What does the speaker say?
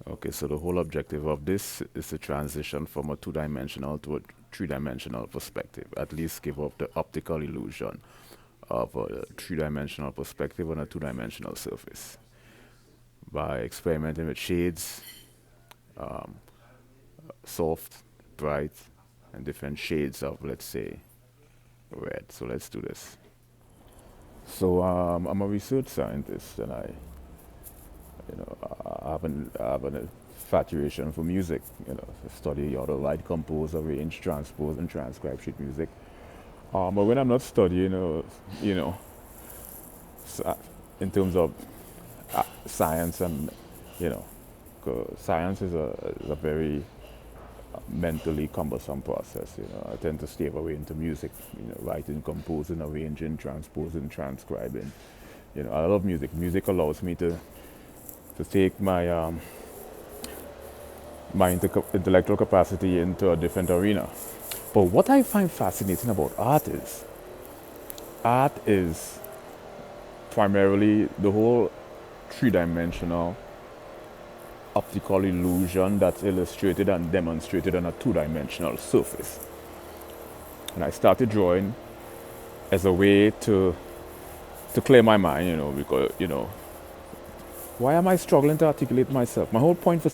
Okay, so the whole objective of this is to transition from a two-dimensional to a three-dimensional perspective, at least give up the optical illusion of a three-dimensional perspective on a two-dimensional surface by experimenting with shades, um, soft, bright, and different shades of, let's say, red. So let's do this. So I'm a research scientist, and I have an infatuation for music. I study how to write, compose, arrange, transpose, and transcribe sheet music. But when I'm not studying, you know, s- in terms of science and, you know, 'cause science is a very mentally cumbersome process. I tend to stay away into music. Writing, composing, arranging, transposing, transcribing. I love music. Music allows me to take my intellectual capacity into a different arena. But what I find fascinating about art is primarily the whole three-dimensional optical illusion that's illustrated and demonstrated on a two-dimensional surface. And I started drawing as a way to clear my mind, because why am I struggling to articulate myself? My whole point for